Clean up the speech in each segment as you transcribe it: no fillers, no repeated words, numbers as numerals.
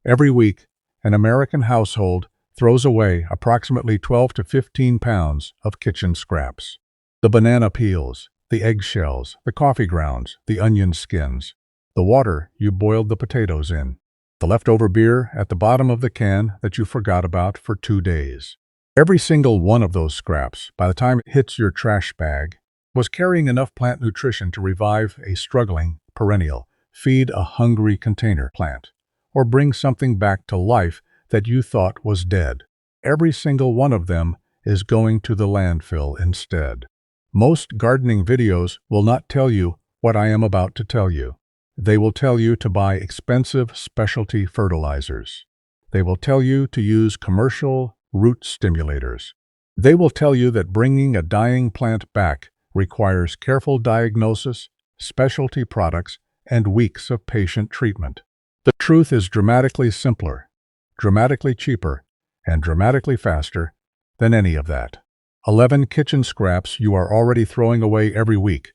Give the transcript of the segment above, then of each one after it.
Every week, an American household throws away approximately 12 to 15 pounds of kitchen scraps. The banana peels, the eggshells, the coffee grounds, the onion skins, the water you boiled the potatoes in, the leftover beer at the bottom of the can that you forgot about for 2 days. Every single one of those scraps, by the time it hits your trash bag, was carrying enough plant nutrition to revive a struggling perennial, feed a hungry container plant, or bring something back to life that you thought was dead. Every single one of them is going to the landfill instead. Most gardening videos will not tell you what I am about to tell you. They will tell you to buy expensive specialty fertilizers. They will tell you to use commercial root stimulators. They will tell you that bringing a dying plant back requires careful diagnosis, specialty products, and weeks of patient treatment. The truth is dramatically simpler, dramatically cheaper, and dramatically faster than any of that. 11 kitchen scraps you are already throwing away every week,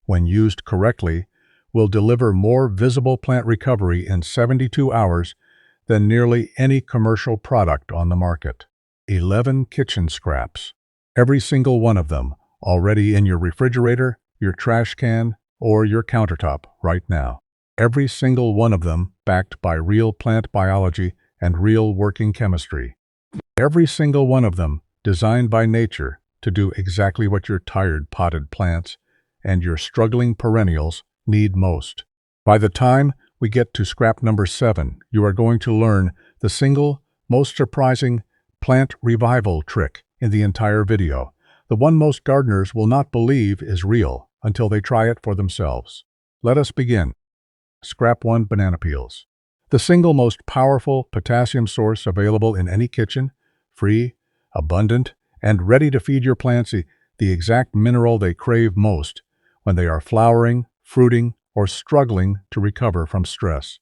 when used correctly, will deliver more visible plant recovery in 72 hours than nearly any commercial product on the market. 11 kitchen scraps, every single one of them already in your refrigerator, your trash can, or your countertop right now. Every single one of them backed by real plant biology and real working chemistry. Every single one of them designed by nature to do exactly what your tired potted plants and your struggling perennials need most. By the time we get to scrap number 7, you are going to learn the single most surprising plant revival trick in the entire video, the one most gardeners will not believe is real until they try it for themselves. Let us begin. Scrap 1: banana peels. The single most powerful potassium source available in any kitchen, free, abundant, and ready to feed your plants the exact mineral they crave most when they are flowering, fruiting, or struggling to recover from stress.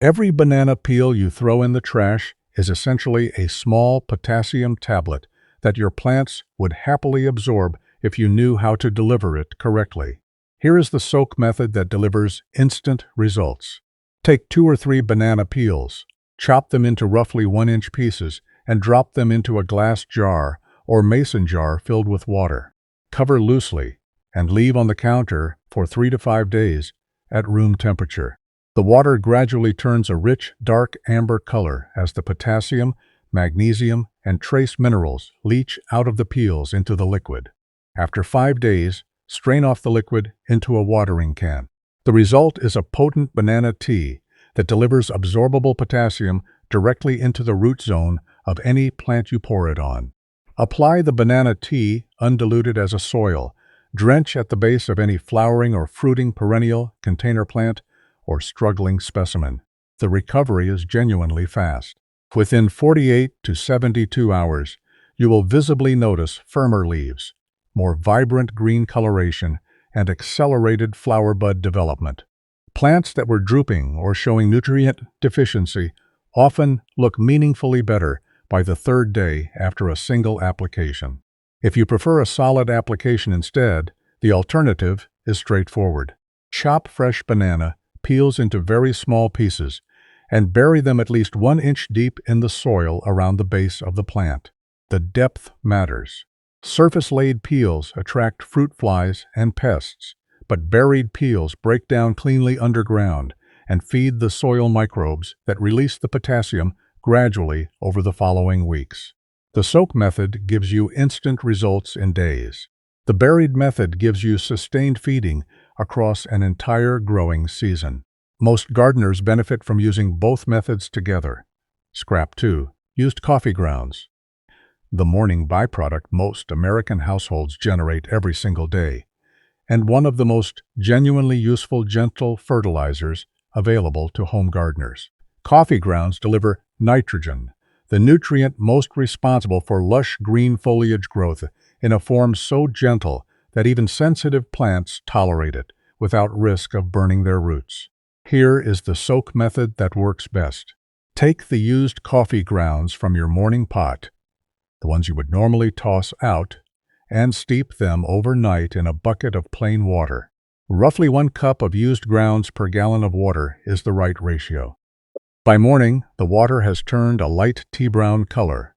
Every banana peel you throw in the trash is essentially a small potassium tablet that your plants would happily absorb if you knew how to deliver it correctly. Here is the soak method that delivers instant results. Take 2 or 3 banana peels, chop them into roughly 1-inch pieces, and drop them into a glass jar or mason jar filled with water. Cover loosely and leave on the counter for 3 to 5 days at room temperature. The water gradually turns a rich, dark amber color as the potassium, magnesium, and trace minerals leach out of the peels into the liquid. After 5 days, strain off the liquid into a watering can. The result is a potent banana tea that delivers absorbable potassium directly into the root zone of any plant you pour it on. Apply the banana tea undiluted as a soil. Drench at the base of any flowering or fruiting perennial, container plant, or struggling specimen. The recovery is genuinely fast. Within 48 to 72 hours, you will visibly notice firmer leaves, more vibrant green coloration, and accelerated flower bud development. Plants that were drooping or showing nutrient deficiency often look meaningfully better by the 3rd day after a single application. If you prefer a solid application instead, the alternative is straightforward. Chop fresh banana peels into very small pieces and bury them at least 1 inch deep in the soil around the base of the plant. The depth matters. Surface-laid peels attract fruit flies and pests, but buried peels break down cleanly underground and feed the soil microbes that release the potassium gradually over the following weeks. The soak method gives you instant results in days. The buried method gives you sustained feeding across an entire growing season. Most gardeners benefit from using both methods together. Scrap 2: used coffee grounds. The morning byproduct most American households generate every single day, and one of the most genuinely useful gentle fertilizers available to home gardeners. Coffee grounds deliver nitrogen, the nutrient most responsible for lush green foliage growth, in a form so gentle that even sensitive plants tolerate it without risk of burning their roots. Here is the soak method that works best. Take the used coffee grounds from your morning pot, the ones you would normally toss out, and steep them overnight in a bucket of plain water. Roughly 1 cup of used grounds per gallon of water is the right ratio. By morning, the water has turned a light tea-brown color.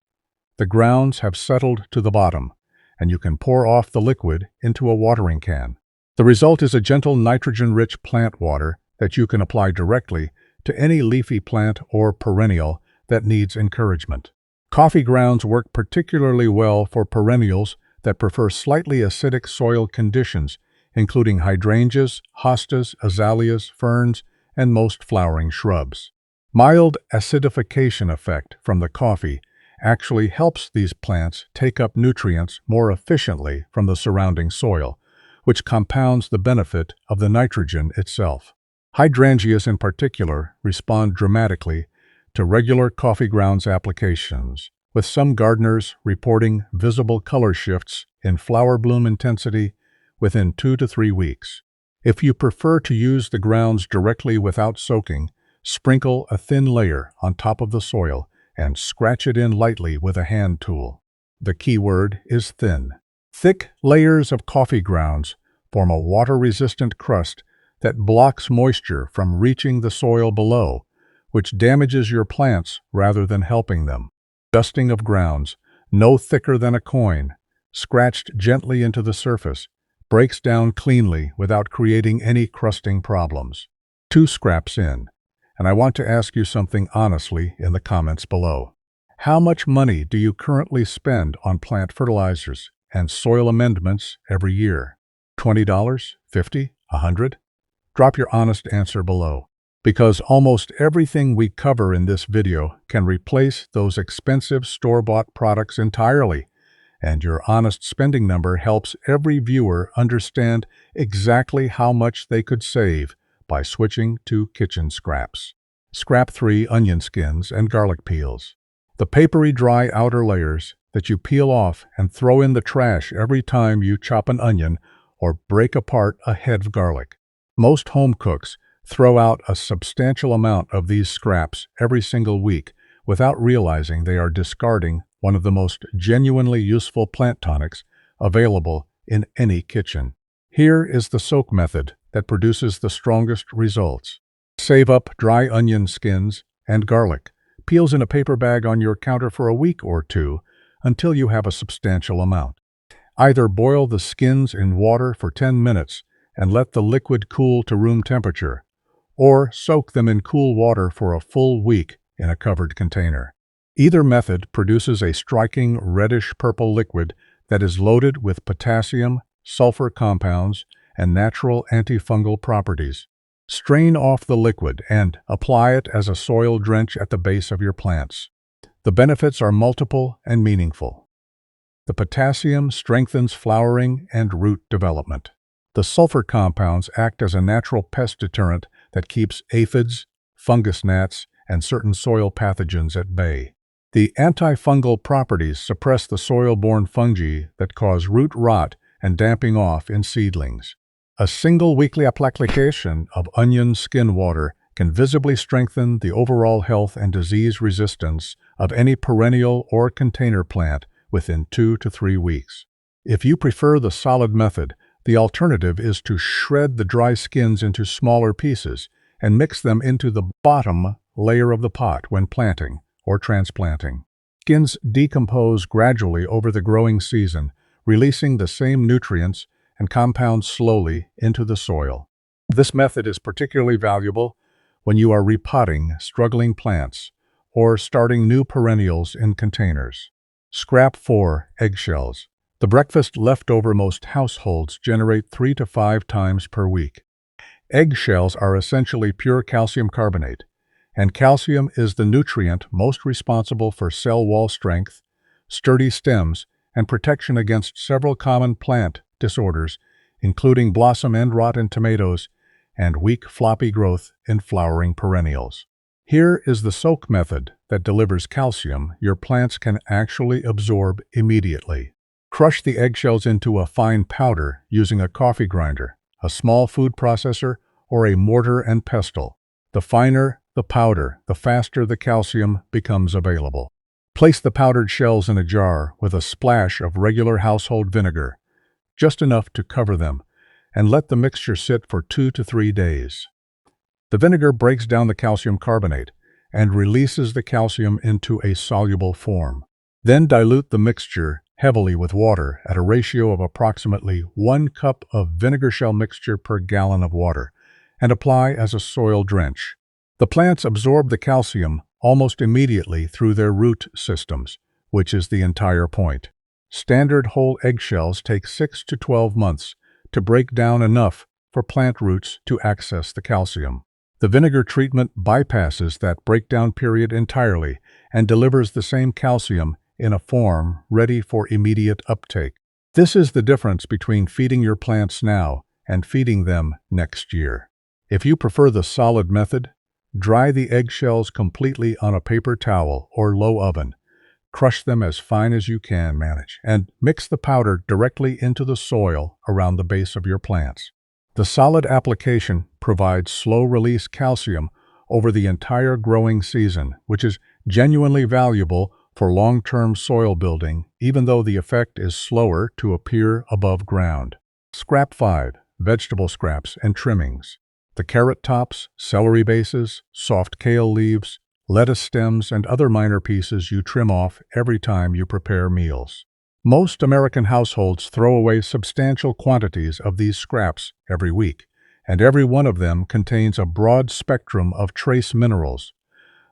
The grounds have settled to the bottom, and you can pour off the liquid into a watering can. The result is a gentle nitrogen-rich plant water that you can apply directly to any leafy plant or perennial that needs encouragement. Coffee grounds work particularly well for perennials that prefer slightly acidic soil conditions, including hydrangeas, hostas, azaleas, ferns, and most flowering shrubs. Mild acidification effect from the coffee actually helps these plants take up nutrients more efficiently from the surrounding soil, which compounds the benefit of the nitrogen itself. Hydrangeas in particular respond dramatically to regular coffee grounds applications, with some gardeners reporting visible color shifts in flower bloom intensity within 2 to 3 weeks. If you prefer to use the grounds directly without soaking, sprinkle a thin layer on top of the soil and scratch it in lightly with a hand tool. The key word is thin. Thick layers of coffee grounds form a water-resistant crust that blocks moisture from reaching the soil below, which damages your plants rather than helping them. Dusting of grounds, no thicker than a coin, scratched gently into the surface, breaks down cleanly without creating any crusting problems. 2 scraps in, and I want to ask you something honestly in the comments below. How much money do you currently spend on plant fertilizers and soil amendments every year? $20? $50? $100? Drop your honest answer below, because almost everything we cover in this video can replace those expensive store-bought products entirely, and your honest spending number helps every viewer understand exactly how much they could save by switching to kitchen scraps. Scrap 3: onion skins and garlic peels. The papery dry outer layers that you peel off and throw in the trash every time you chop an onion or break apart a head of garlic. Most home cooks throw out a substantial amount of these scraps every single week without realizing they are discarding one of the most genuinely useful plant tonics available in any kitchen. Here is the soak method that produces the strongest results. Save up dry onion skins and garlic peels in a paper bag on your counter for a week or 2 until you have a substantial amount. Either boil the skins in water for 10 minutes and let the liquid cool to room temperature, or soak them in cool water for a full week in a covered container. Either method produces a striking reddish-purple liquid that is loaded with potassium, sulfur compounds, and natural antifungal properties. Strain off the liquid and apply it as a soil drench at the base of your plants. The benefits are multiple and meaningful. The potassium strengthens flowering and root development. The sulfur compounds act as a natural pest deterrent that keeps aphids, fungus gnats, and certain soil pathogens at bay. The antifungal properties suppress the soil-borne fungi that cause root rot and damping off in seedlings. A single weekly application of onion skin water can visibly strengthen the overall health and disease resistance of any perennial or container plant within 2 to 3 weeks. If you prefer the solid method, the alternative is to shred the dry skins into smaller pieces and mix them into the bottom layer of the pot when planting or transplanting. Skins decompose gradually over the growing season, releasing the same nutrients and compounds slowly into the soil. This method is particularly valuable when you are repotting struggling plants or starting new perennials in containers. Scrap 4: eggshells. The breakfast leftover most households generate 3 to 5 times per week. Eggshells are essentially pure calcium carbonate, and calcium is the nutrient most responsible for cell wall strength, sturdy stems, and protection against several common plant disorders, including blossom end rot in tomatoes and weak floppy growth in flowering perennials. Here is the soak method that delivers calcium your plants can actually absorb immediately. Crush the eggshells into a fine powder using a coffee grinder, a small food processor, or a mortar and pestle. The finer the powder, the faster the calcium becomes available. Place the powdered shells in a jar with a splash of regular household vinegar, just enough to cover them, and let the mixture sit for 2 to 3 days. The vinegar breaks down the calcium carbonate, and releases the calcium into a soluble form. Then dilute the mixture heavily with water at a ratio of approximately 1 cup of vinegar shell mixture per gallon of water, and apply as a soil drench. The plants absorb the calcium almost immediately through their root systems, which is the entire point. Standard whole eggshells take 6 to 12 months to break down enough for plant roots to access the calcium. The vinegar treatment bypasses that breakdown period entirely and delivers the same calcium in a form ready for immediate uptake. This is the difference between feeding your plants now and feeding them next year. If you prefer the solid method, dry the eggshells completely on a paper towel or low oven. Crush them as fine as you can manage, and mix the powder directly into the soil around the base of your plants. The solid application provides slow-release calcium over the entire growing season, which is genuinely valuable for long-term soil building, even though the effect is slower to appear above ground. Scrap 5. Vegetable scraps and trimmings. The carrot tops, celery bases, soft kale leaves, lettuce stems, and other minor pieces you trim off every time you prepare meals. Most American households throw away substantial quantities of these scraps every week, and every one of them contains a broad spectrum of trace minerals,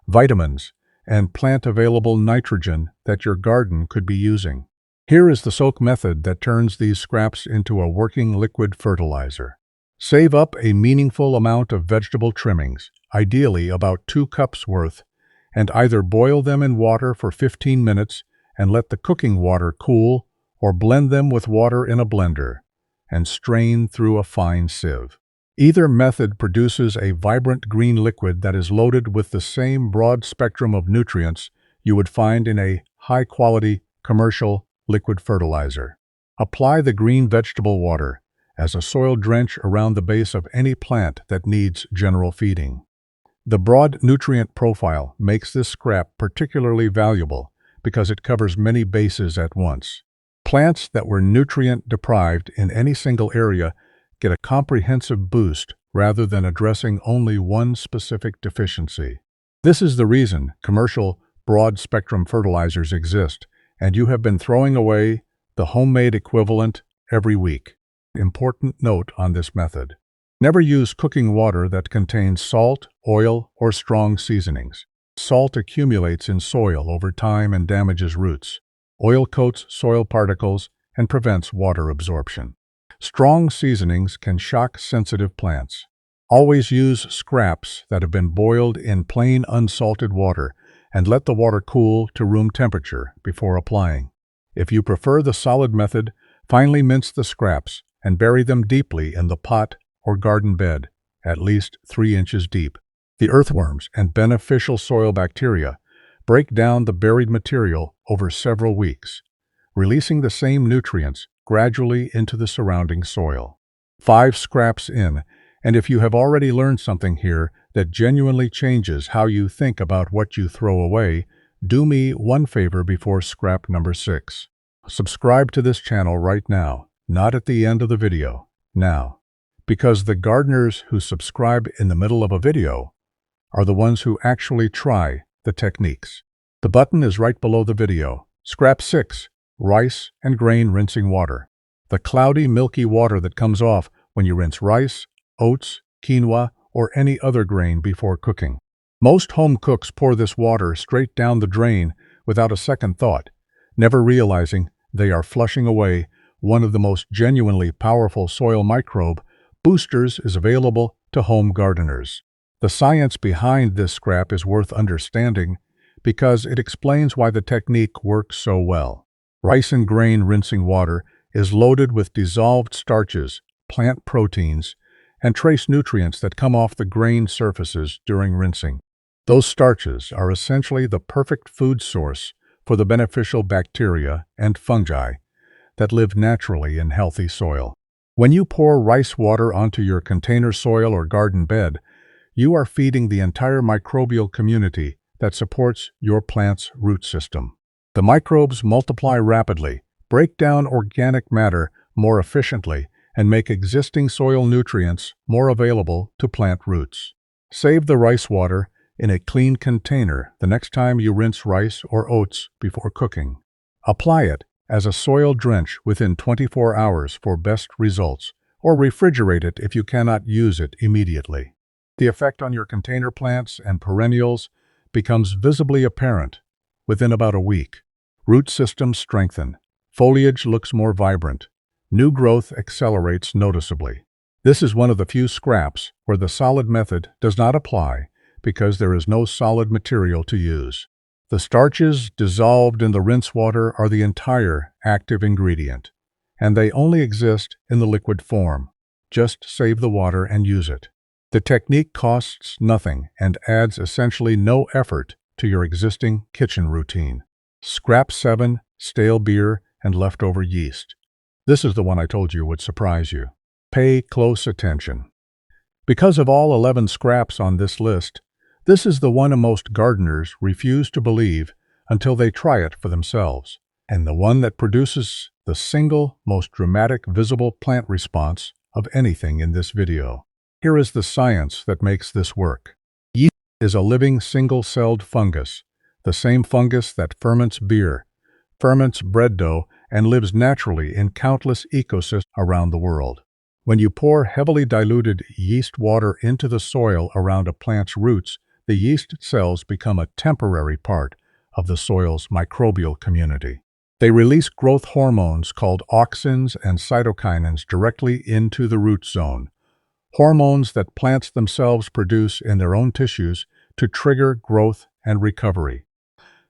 vitamins, and plant-available nitrogen that your garden could be using. Here is the soak method that turns these scraps into a working liquid fertilizer. Save up a meaningful amount of vegetable trimmings, ideally about 2 cups worth, and either boil them in water for 15 minutes and let the cooking water cool, or blend them with water in a blender and strain through a fine sieve. Either method produces a vibrant green liquid that is loaded with the same broad spectrum of nutrients you would find in a high-quality commercial liquid fertilizer. Apply the green vegetable water as a soil drench around the base of any plant that needs general feeding. The broad nutrient profile makes this scrap particularly valuable because it covers many bases at once. Plants that were nutrient deprived in any single area get a comprehensive boost rather than addressing only one specific deficiency. This is the reason commercial broad-spectrum fertilizers exist, and you have been throwing away the homemade equivalent every week. Important note on this method. Never use cooking water that contains salt, oil, or strong seasonings. Salt accumulates in soil over time and damages roots. Oil coats soil particles and prevents water absorption. Strong seasonings can shock sensitive plants. Always use scraps that have been boiled in plain unsalted water and let the water cool to room temperature before applying. If you prefer the solid method, finely mince the scraps and bury them deeply in the pot or garden bed, at least 3 inches deep. The earthworms and beneficial soil bacteria break down the buried material over several weeks, releasing the same nutrients gradually into the surrounding soil. 5 scraps in, and if you have already learned something here that genuinely changes how you think about what you throw away, do me one favor before scrap number 6. Subscribe to this channel right now, not at the end of the video, now. Because the gardeners who subscribe in the middle of a video are the ones who actually try the techniques. The button is right below the video. Scrap 6. Rice and grain rinsing water. The cloudy, milky water that comes off when you rinse rice, oats, quinoa, or any other grain before cooking. Most home cooks pour this water straight down the drain without a second thought, never realizing they are flushing away one of the most genuinely powerful soil microbe boosters is available to home gardeners. The science behind this scrap is worth understanding because it explains why the technique works so well. Rice and grain rinsing water is loaded with dissolved starches, plant proteins, and trace nutrients that come off the grain surfaces during rinsing. Those starches are essentially the perfect food source for the beneficial bacteria and fungi that live naturally in healthy soil. When you pour rice water onto your container soil or garden bed, you are feeding the entire microbial community that supports your plant's root system. The microbes multiply rapidly, break down organic matter more efficiently, and make existing soil nutrients more available to plant roots. Save the rice water in a clean container the next time you rinse rice or oats before cooking. Apply it as a soil drench within 24 hours for best results, or refrigerate it if you cannot use it immediately. The effect on your container plants and perennials becomes visibly apparent within about a week. Root systems strengthen. Foliage looks more vibrant. New growth accelerates noticeably. This is one of the few scraps where the solid method does not apply because there is no solid material to use. The starches dissolved in the rinse water are the entire active ingredient, and they only exist in the liquid form. Just save the water and use it. The technique costs nothing and adds essentially no effort to your existing kitchen routine. Scrap 7, stale beer and leftover yeast. This is the one I told you would surprise you. Pay close attention. Because of all 11 scraps on this list, this is the one most gardeners refuse to believe until they try it for themselves, and the one that produces the single most dramatic visible plant response of anything in this video. Here is the science that makes this work. Yeast is a living single-celled fungus, the same fungus that ferments beer, ferments bread dough, and lives naturally in countless ecosystems around the world. When you pour heavily diluted yeast water into the soil around a plant's roots, the yeast cells become a temporary part of the soil's microbial community. They release growth hormones called auxins and cytokinins directly into the root zone, hormones that plants themselves produce in their own tissues to trigger growth and recovery.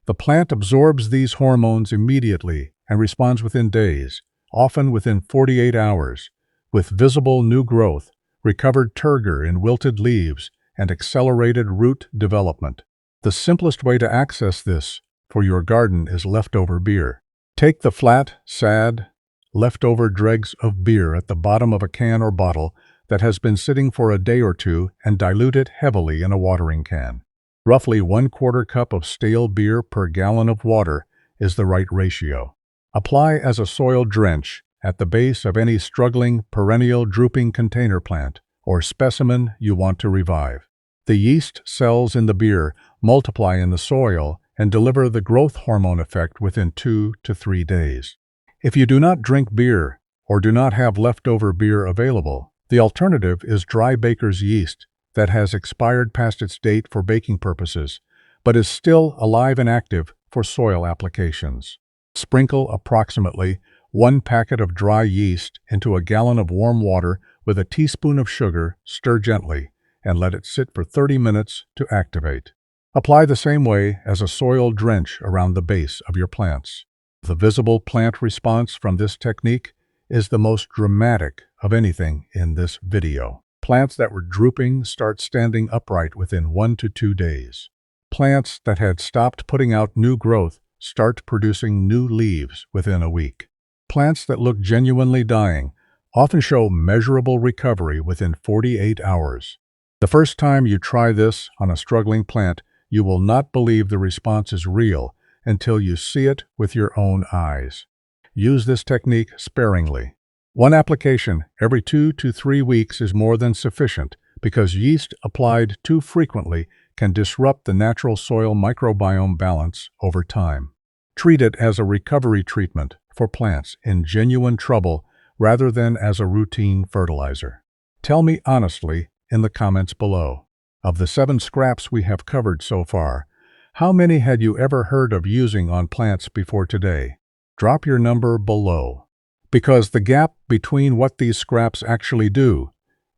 The plant absorbs these hormones immediately and responds within days, often within 48 hours, with visible new growth, recovered turgor in wilted leaves, and accelerated root development. The simplest way to access this for your garden is leftover beer. Take the flat, sad, leftover dregs of beer at the bottom of a can or bottle that has been sitting for a day or two and dilute it heavily in a watering can. Roughly 1/4 cup of stale beer per gallon of water is the right ratio. Apply as a soil drench at the base of any struggling, perennial drooping container plant or specimen you want to revive. The yeast cells in the beer multiply in the soil and deliver the growth hormone effect within 2 to 3 days. If you do not drink beer or do not have leftover beer available, the alternative is dry baker's yeast that has expired past its date for baking purposes, but is still alive and active for soil applications. Sprinkle approximately 1 packet of dry yeast into a gallon of warm water with a teaspoon of sugar, stir gently, and let it sit for 30 minutes to activate. Apply the same way as a soil drench around the base of your plants. The visible plant response from this technique is the most dramatic of anything in this video. Plants that were drooping start standing upright within 1 to 2 days. Plants that had stopped putting out new growth start producing new leaves within a week. Plants that look genuinely dying often show measurable recovery within 48 hours. The first time you try this on a struggling plant, you will not believe the response is real until you see it with your own eyes. Use this technique sparingly. 1 application every 2 to 3 weeks is more than sufficient because yeast applied too frequently can disrupt the natural soil microbiome balance over time. Treat it as a recovery treatment for plants in genuine trouble rather than as a routine fertilizer. Tell me honestly in the comments below. Of the 7 scraps we have covered so far, how many had you ever heard of using on plants before today? Drop your number below. Because the gap between what these scraps actually do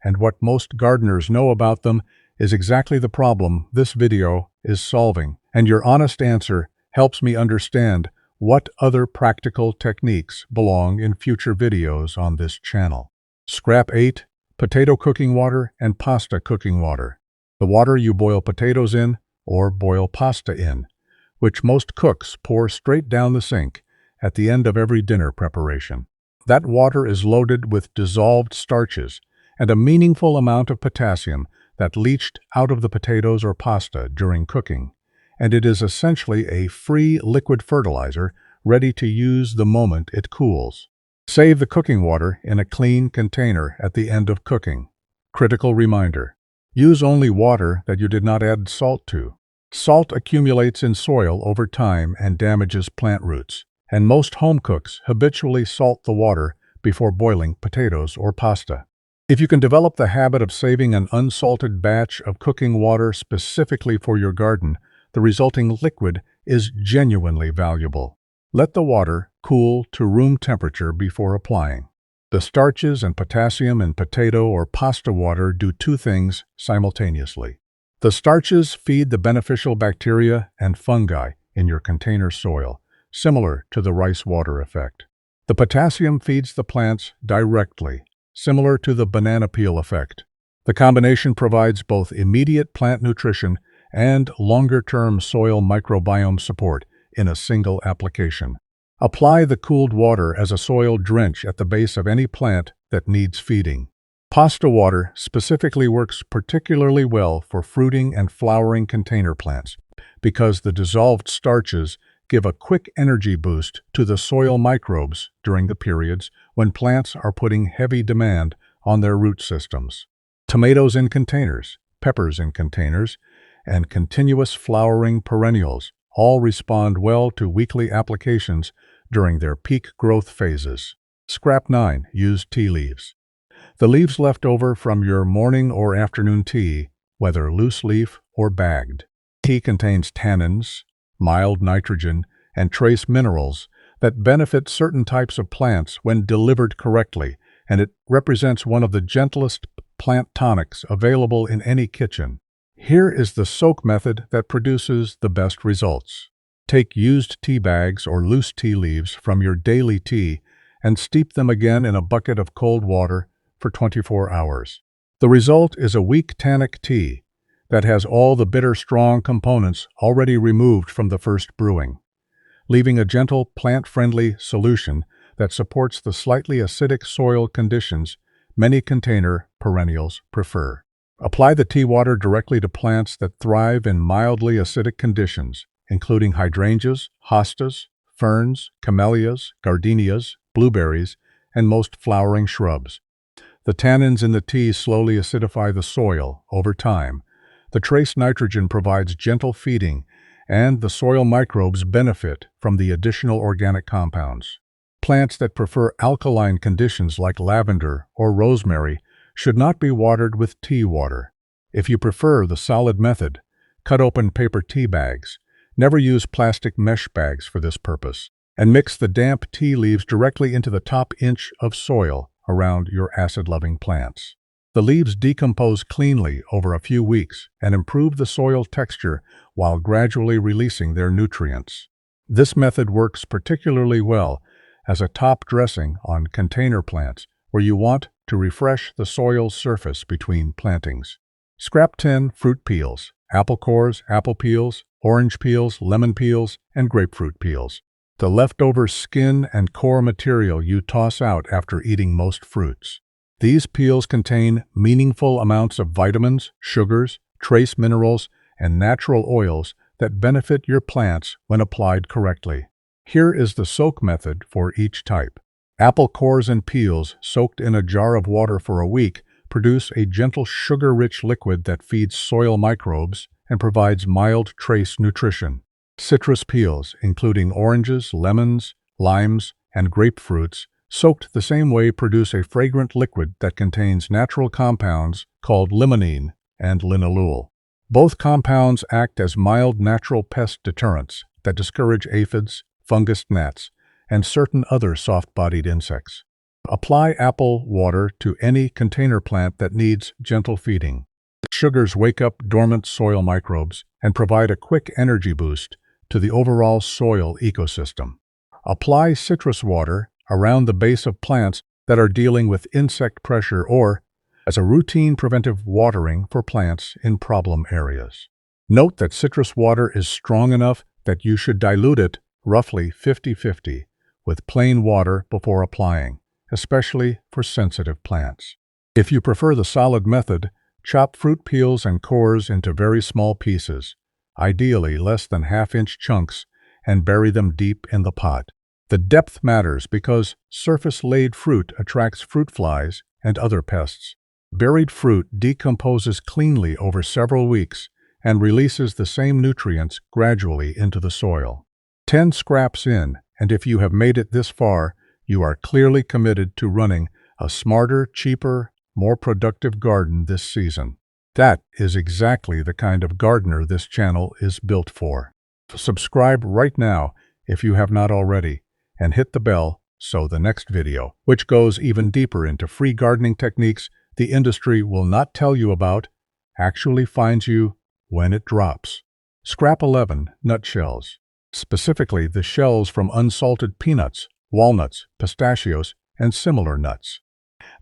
and what most gardeners know about them is exactly the problem this video is solving, and your honest answer helps me understand what other practical techniques belong in future videos on this channel. Scrap 8, potato cooking water and pasta cooking water. The water you boil potatoes in or boil pasta in, which most cooks pour straight down the sink at the end of every dinner preparation. That water is loaded with dissolved starches and a meaningful amount of potassium that leached out of the potatoes or pasta during cooking, and it is essentially a free liquid fertilizer ready to use the moment it cools. Save the cooking water in a clean container at the end of cooking. Critical reminder: Use only water that you did not add salt to. Salt accumulates in soil over time and damages plant roots, and most home cooks habitually salt the water before boiling potatoes or pasta. If you can develop the habit of saving an unsalted batch of cooking water specifically for your garden, the resulting liquid is genuinely valuable. Let the water cool to room temperature before applying. The starches and potassium in potato or pasta water do two things simultaneously. The starches feed the beneficial bacteria and fungi in your container soil, similar to the rice water effect. The potassium feeds the plants directly, similar to the banana peel effect. The combination provides both immediate plant nutrition and longer-term soil microbiome support in a single application. Apply the cooled water as a soil drench at the base of any plant that needs feeding. Pasta water specifically works particularly well for fruiting and flowering container plants because the dissolved starches give a quick energy boost to the soil microbes during the periods when plants are putting heavy demand on their root systems. Tomatoes in containers, peppers in containers, and continuous flowering perennials all respond well to weekly applications during their peak growth phases. Scrap 9. Use tea leaves. The leaves left over from your morning or afternoon tea, whether loose leaf or bagged. Tea contains tannins, mild nitrogen, and trace minerals that benefit certain types of plants when delivered correctly, and it represents one of the gentlest plant tonics available in any kitchen. Here is the soak method that produces the best results. Take used tea bags or loose tea leaves from your daily tea and steep them again in a bucket of cold water for 24 hours. The result is a weak tannic tea that has all the bitter strong components already removed from the first brewing, leaving a gentle plant-friendly solution that supports the slightly acidic soil conditions many container perennials prefer. Apply the tea water directly to plants that thrive in mildly acidic conditions, including hydrangeas, hostas, ferns, camellias, gardenias, blueberries, and most flowering shrubs. The tannins in the tea slowly acidify the soil over time. The trace nitrogen provides gentle feeding, and the soil microbes benefit from the additional organic compounds. Plants that prefer alkaline conditions like lavender or rosemary should not be watered with tea water. If you prefer the solid method, cut open paper tea bags. Never use plastic mesh bags for this purpose, and mix the damp tea leaves directly into the top inch of soil around your acid-loving plants. The leaves decompose cleanly over a few weeks and improve the soil texture while gradually releasing their nutrients. This method works particularly well as a top dressing on container plants where you want to refresh the soil's surface between plantings. Scrap 10. Fruit peels, apple cores, apple peels, orange peels, lemon peels, and grapefruit peels. The leftover skin and core material you toss out after eating most fruits. These peels contain meaningful amounts of vitamins, sugars, trace minerals, and natural oils that benefit your plants when applied correctly. Here is the soak method for each type. Apple cores and peels soaked in a jar of water for a week produce a gentle sugar-rich liquid that feeds soil microbes and provides mild trace nutrition. Citrus peels, including oranges, lemons, limes, and grapefruits, soaked the same way produce a fragrant liquid that contains natural compounds called limonene and linalool. Both compounds act as mild natural pest deterrents that discourage aphids, fungus gnats, and certain other soft-bodied insects. Apply apple water to any container plant that needs gentle feeding. Sugars wake up dormant soil microbes and provide a quick energy boost to the overall soil ecosystem. Apply citrus water around the base of plants that are dealing with insect pressure or as a routine preventive watering for plants in problem areas. Note that citrus water is strong enough that you should dilute it roughly 50-50 with plain water before applying, especially for sensitive plants. If you prefer the solid method, chop fruit peels and cores into very small pieces, ideally less than half-inch chunks, and bury them deep in the pot. The depth matters because surface-laid fruit attracts fruit flies and other pests. Buried fruit decomposes cleanly over several weeks and releases the same nutrients gradually into the soil. 10 scraps in, and if you have made it this far, you are clearly committed to running a smarter, cheaper, more productive garden this season. That is exactly the kind of gardener this channel is built for. Subscribe right now if you have not already, and hit the bell so the next video, which goes even deeper into free gardening techniques the industry will not tell you about, actually finds you when it drops. Scrap 11, nutshells. Specifically the shells from unsalted peanuts, walnuts, pistachios, and similar nuts.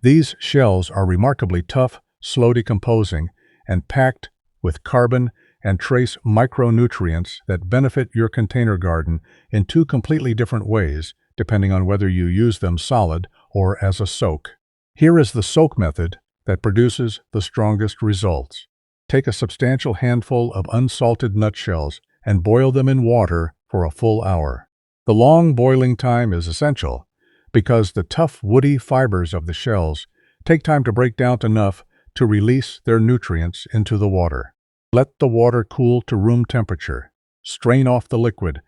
These shells are remarkably tough, slow decomposing, and packed with carbon and trace micronutrients that benefit your container garden in two completely different ways, depending on whether you use them solid or as a soak. Here is the soak method that produces the strongest results. Take a substantial handful of unsalted nutshells and boil them in water for a full hour. The long boiling time is essential because the tough woody fibers of the shells take time to break down enough to release their nutrients into the water. Let the water cool to room temperature, strain off the liquid,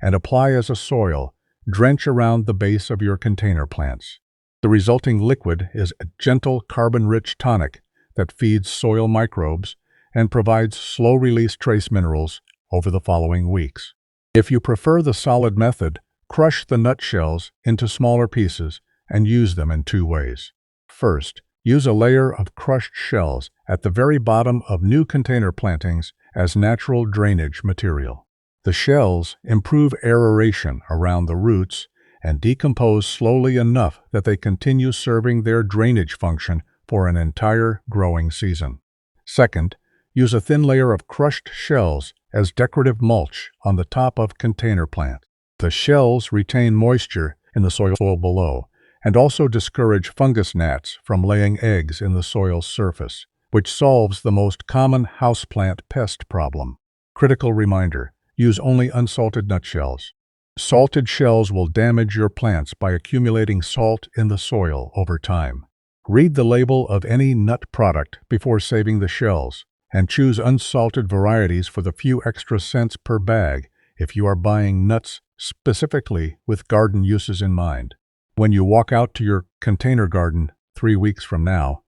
and apply as a soil. Drench around the base of your container plants. The resulting liquid is a gentle carbon-rich tonic that feeds soil microbes and provides slow-release trace minerals over the following weeks. If you prefer the solid method, crush the nutshells into smaller pieces and use them in two ways. First, use a layer of crushed shells at the very bottom of new container plantings as natural drainage material. The shells improve aeration around the roots and decompose slowly enough that they continue serving their drainage function for an entire growing season. Second, use a thin layer of crushed shells as decorative mulch on the top of container plants. The shells retain moisture in the soil below and also discourage fungus gnats from laying eggs in the soil's surface, which solves the most common houseplant pest problem. Critical reminder: use only unsalted nutshells. Salted shells will damage your plants by accumulating salt in the soil over time. Read the label of any nut product before saving the shells, and choose unsalted varieties for the few extra cents per bag if you are buying nuts specifically with garden uses in mind. When you walk out to your container garden 3 weeks from now,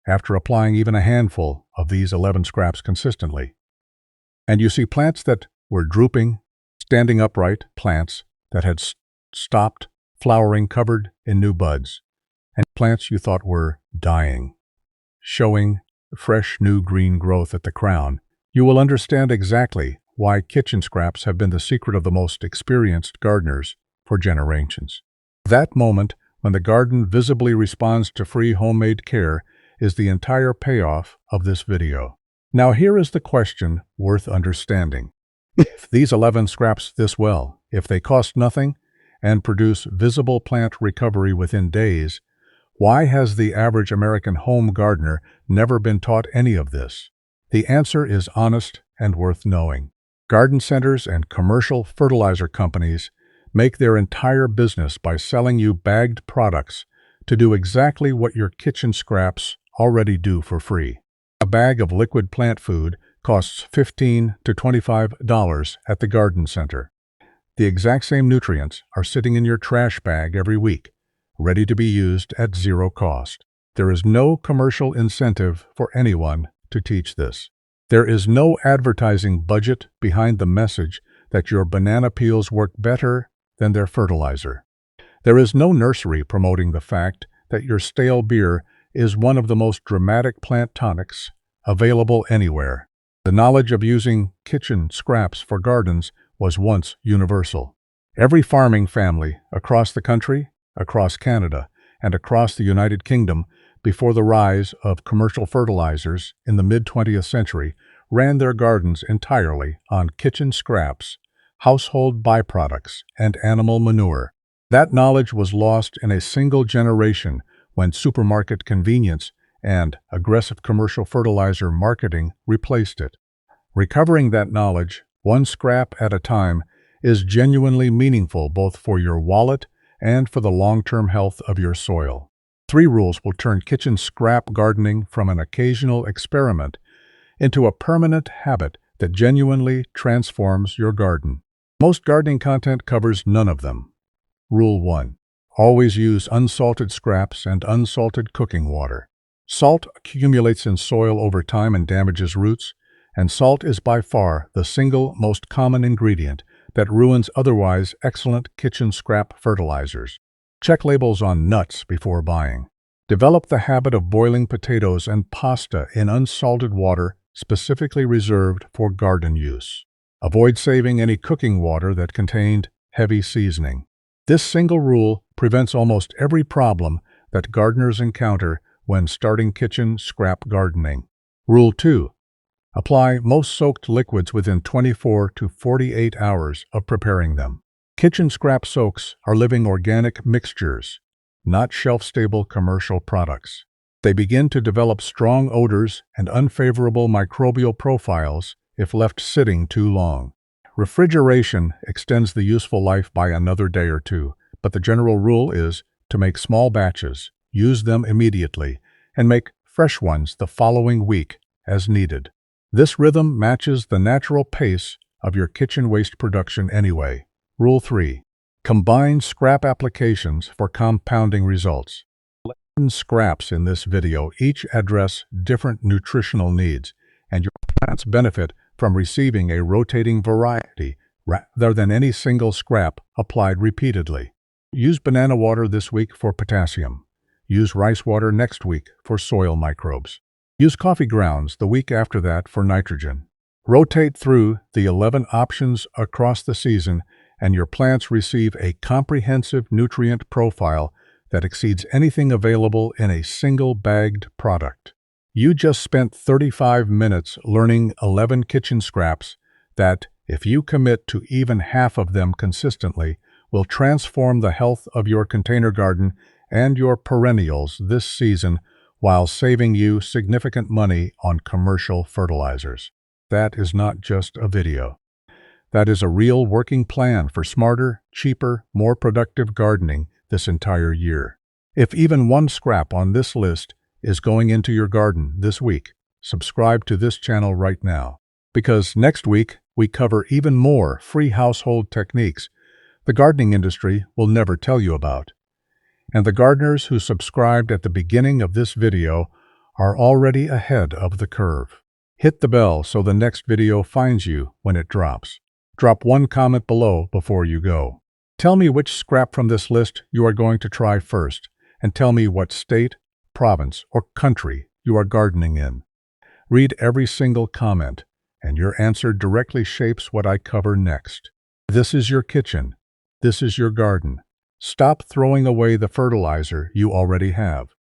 after applying even a handful of these 11 scraps consistently, and you see plants that were drooping, standing upright, plants that had stopped flowering covered in new buds, and plants you thought were dying, showing fresh new green growth at the crown, you will understand exactly why kitchen scraps have been the secret of the most experienced gardeners for generations. That moment when the garden visibly responds to free homemade care is the entire payoff of this video. Now here is the question worth understanding. If these 11 scraps this well, if they cost nothing and produce visible plant recovery within days, why has the average American home gardener never been taught any of this? The answer is honest and worth knowing. Garden centers and commercial fertilizer companies make their entire business by selling you bagged products to do exactly what your kitchen scraps already do for free. A bag of liquid plant food costs $15 to $25 at the garden center. The exact same nutrients are sitting in your trash bag every week, ready to be used at zero cost. There is no commercial incentive for anyone to teach this. There is no advertising budget behind the message that your banana peels work better than their fertilizer. There is no nursery promoting the fact that your stale beer is one of the most dramatic plant tonics available anywhere. The knowledge of using kitchen scraps for gardens was once universal. Every farming family across the country, across Canada, and across the United Kingdom before the rise of commercial fertilizers in the mid-20th century ran their gardens entirely on kitchen scraps, household byproducts, and animal manure. That knowledge was lost in a single generation when supermarket convenience and aggressive commercial fertilizer marketing replaced it. Recovering that knowledge, one scrap at a time, is genuinely meaningful both for your wallet and for the long-term health of your soil. 3 rules will turn kitchen scrap gardening from an occasional experiment into a permanent habit that genuinely transforms your garden. Most gardening content covers none of them. Rule 1. Always use unsalted scraps and unsalted cooking water. Salt accumulates in soil over time and damages roots, and salt is by far the single most common ingredient that ruins otherwise excellent kitchen scrap fertilizers. Check labels on nuts before buying. Develop the habit of boiling potatoes and pasta in unsalted water specifically reserved for garden use. Avoid saving any cooking water that contained heavy seasoning. This single rule prevents almost every problem that gardeners encounter when starting kitchen scrap gardening. Rule 2. Apply most soaked liquids within 24 to 48 hours of preparing them. Kitchen scrap soaks are living organic mixtures, not shelf-stable commercial products. They begin to develop strong odors and unfavorable microbial profiles if left sitting too long. Refrigeration extends the useful life by another day or two, but the general rule is to make small batches, use them immediately, and make fresh ones the following week as needed. This rhythm matches the natural pace of your kitchen waste production anyway. Rule 3. Combine scrap applications for compounding results. 11 scraps in this video each address different nutritional needs, and your plants benefit from receiving a rotating variety rather than any single scrap applied repeatedly. Use banana water this week for potassium. Use rice water next week for soil microbes. Use coffee grounds the week after that for nitrogen. Rotate through the 11 options across the season, and your plants receive a comprehensive nutrient profile that exceeds anything available in a single bagged product. You just spent 35 minutes learning 11 kitchen scraps that, if you commit to even half of them consistently, will transform the health of your container garden and your perennials this season while saving you significant money on commercial fertilizers. That is not just a video. That is a real working plan for smarter, cheaper, more productive gardening this entire year. If even one scrap on this list is going into your garden this week, subscribe to this channel right now, because next week we cover even more free household techniques the gardening industry will never tell you about. And the gardeners who subscribed at the beginning of this video are already ahead of the curve. Hit the bell so the next video finds you when it drops. Drop one comment below before you go. Tell me which scrap from this list you are going to try first, and tell me what state, province, or country you are gardening in. Read every single comment, and your answer directly shapes what I cover next. This is your kitchen. This is your garden. Stop throwing away the fertilizer you already have.